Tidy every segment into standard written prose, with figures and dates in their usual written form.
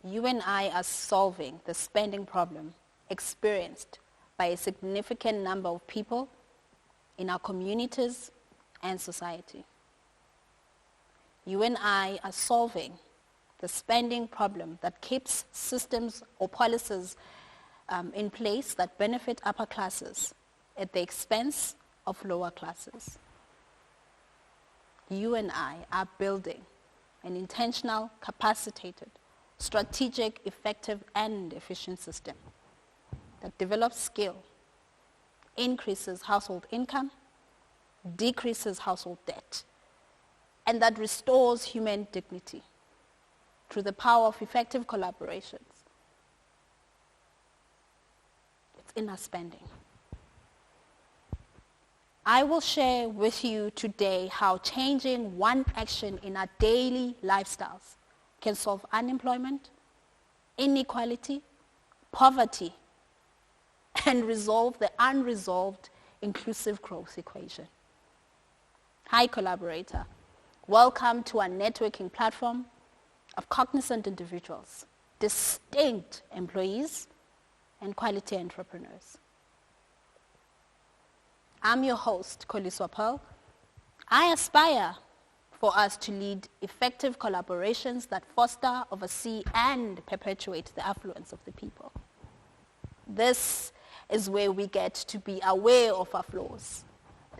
you and I are solving the spending problem experienced by a significant number of people in our communities and society. You and I are solving the spending problem that keeps systems or policies in place that benefit upper classes at the expense of lower classes. You and I are building an intentional, capacitated, strategic, effective, and efficient system that develops skill, increases household income, decreases household debt, and that restores human dignity through the power of effective collaborations. It's in our spending. I will share with you today how changing one action in our daily lifestyles can solve unemployment, inequality, poverty, and resolve the unresolved inclusive growth equation. Hi, collaborator. Welcome to our networking platform of cognizant individuals, distinct employees, and quality entrepreneurs. I'm your host, Koliswa Pearl. I aspire for us to lead effective collaborations that foster, oversee, and perpetuate the affluence of the people. This is where we get to be aware of our flaws,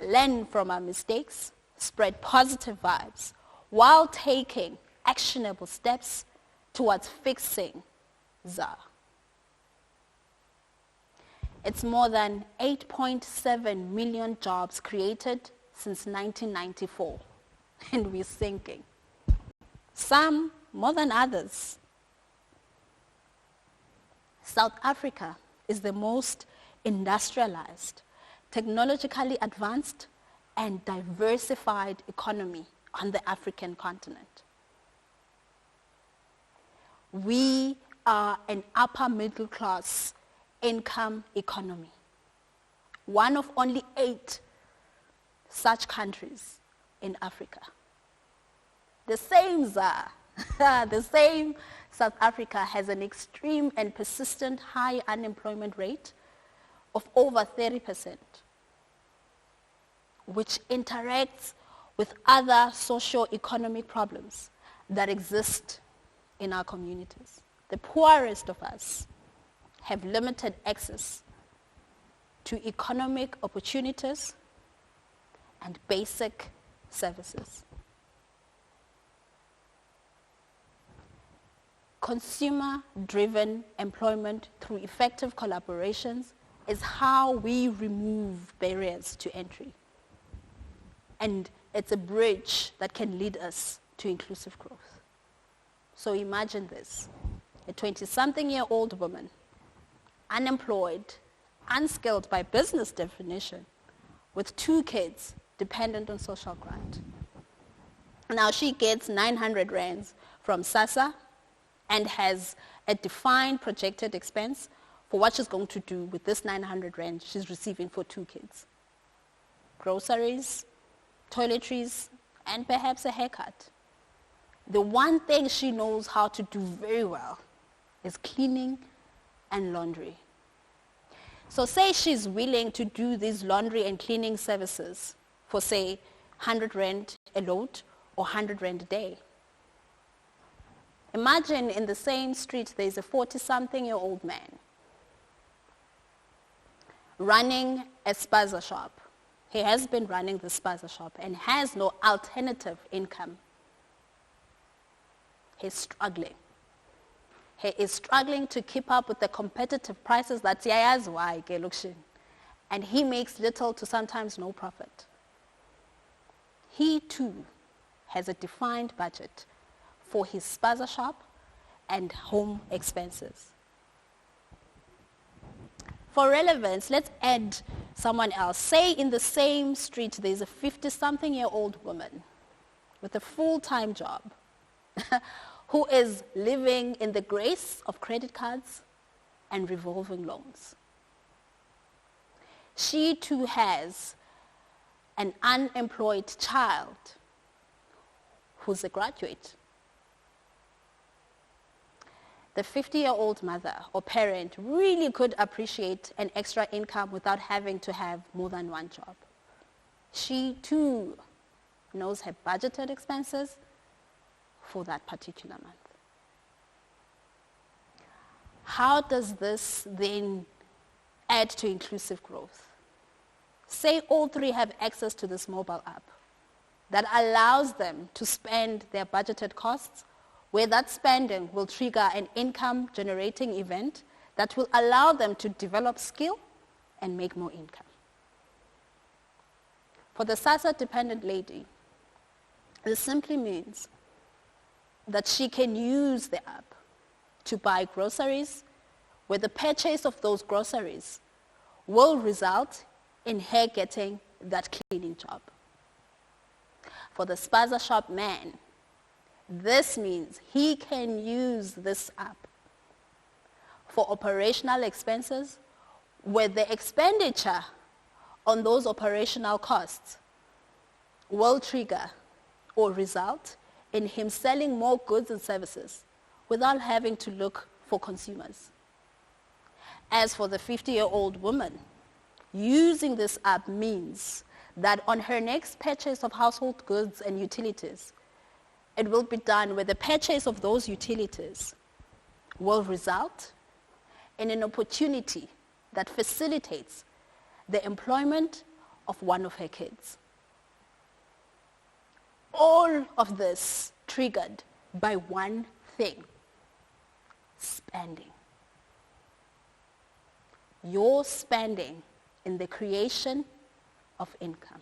learn from our mistakes, spread positive vibes, while taking actionable steps towards fixing ZA. It's more than 8.7 million jobs created since 1994, and we're sinking. Some more than others. South Africa is the most industrialized, technologically advanced, and diversified economy on the African continent. We are an upper middle class income economy, one of only 8 such countries in Africa. The same ZA, the same South Africa has an extreme and persistent high unemployment rate of over 30%, which interacts with other socio-economic problems that exist in our communities. The poorest of us have limited access to economic opportunities and basic services. Consumer-driven employment through effective collaborations is how we remove barriers to entry. And it's a bridge that can lead us to inclusive growth. So imagine this, a 20-something-year-old woman, unemployed, unskilled by business definition, with 2 kids, dependent on social grant. Now she gets 900 rands from SASSA and has a defined projected expense for what she's going to do with this 900 rand she's receiving for 2 kids. Groceries, toiletries, and perhaps a haircut. The one thing she knows how to do very well is cleaning and laundry. So say she's willing to do these laundry and cleaning services for, say, 100 rand a load or 100 rand a day. Imagine in the same street there's a 40-something-year-old man running a spaza shop. He has been running the spaza shop and has no alternative income. He's struggling. He is struggling to keep up with the competitive prices that siyayazi ke lokushini. And he makes little to sometimes no profit. He too has a defined budget for his spaza shop and home expenses. For relevance, let's add someone else. Say in the same street there's a 50-something-year-old woman with a full-time job who is living in the grace of credit cards and revolving loans. She too has an unemployed child who's a graduate. the 50-year-old mother or parent really could appreciate an extra income without having to have more than one job. She too knows her budgeted expenses for that particular month. How does this then add to inclusive growth? Say all three have access to this mobile app that allows them to spend their budgeted costs, where that spending will trigger an income-generating event that will allow them to develop skill and make more income. For the SASSA-dependent lady, this simply means that she can use the app to buy groceries, where the purchase of those groceries will result in her getting that cleaning job. For the spaza shop man, this means he can use this app for operational expenses, where the expenditure on those operational costs will trigger or result in him selling more goods and services without having to look for consumers. As for the 50-year-old woman, using this app means that on her next purchase of household goods and utilities, it will be done where the purchase of those utilities will result in an opportunity that facilitates the employment of one of her kids. All of this triggered by one thing: spending. Your spending in the creation of income.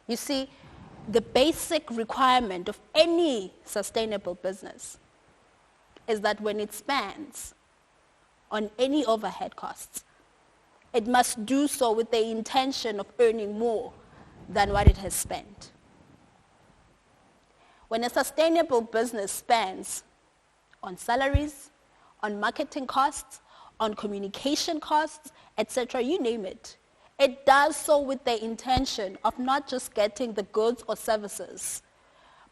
You see, the basic requirement of any sustainable business is that when it spends on any overhead costs, it must do so with the intention of earning more than what it has spent. When a sustainable business spends on salaries, on marketing costs, on communication costs, etc., you name it, it does so with the intention of not just getting the goods or services,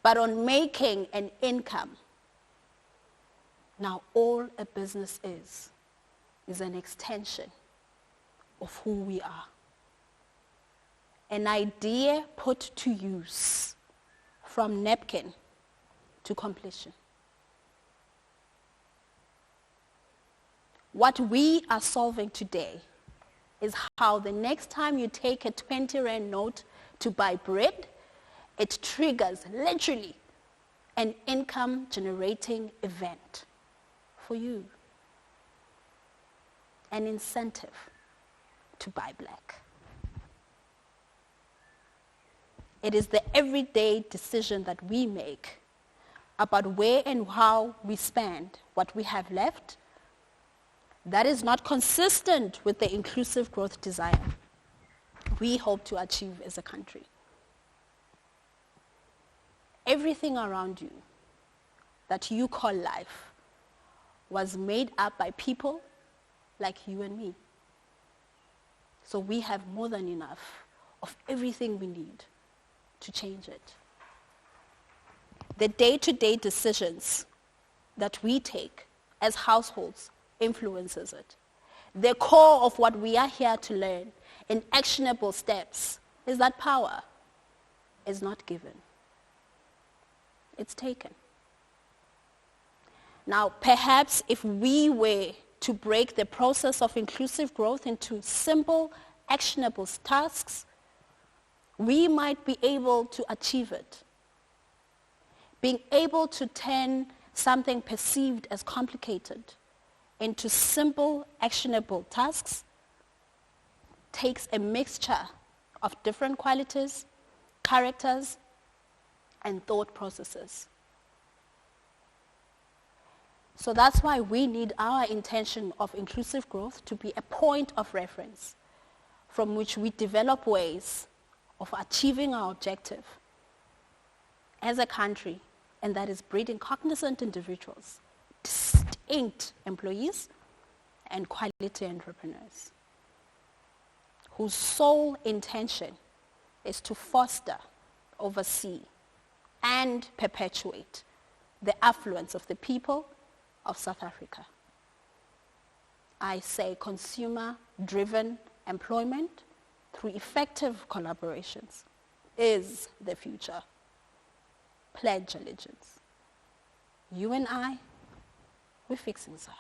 but on making an income. Now, all a business is an extension of who we are. An idea put to use from napkin to completion. What we are solving today is how the next time you take a 20 Rand note to buy bread, it triggers literally an income generating event for you. An incentive to buy black. It is the everyday decision that we make about where and how we spend what we have left that is not consistent with the inclusive growth desire we hope to achieve as a country. Everything around you that you call life was made up by people like you and me. So we have more than enough of everything we need to change it. The day-to-day decisions that we take as households influences it. The core of what we are here to learn in actionable steps is that power is not given. It's taken. Now, perhaps if we were to break the process of inclusive growth into simple, actionable tasks, we might be able to achieve it. Being able to turn something perceived as complicated into simple, actionable tasks takes a mixture of different qualities, characters, and thought processes. So that's why we need our intention of inclusive growth to be a point of reference from which we develop ways of achieving our objective as a country, and that is breeding cognizant individuals, distinct employees, and quality entrepreneurs whose sole intention is to foster, oversee, and perpetuate the affluence of the people of South Africa. I say consumer-driven employment through effective collaborations is the future. Pledge allegiance. You and I, we're fixing South.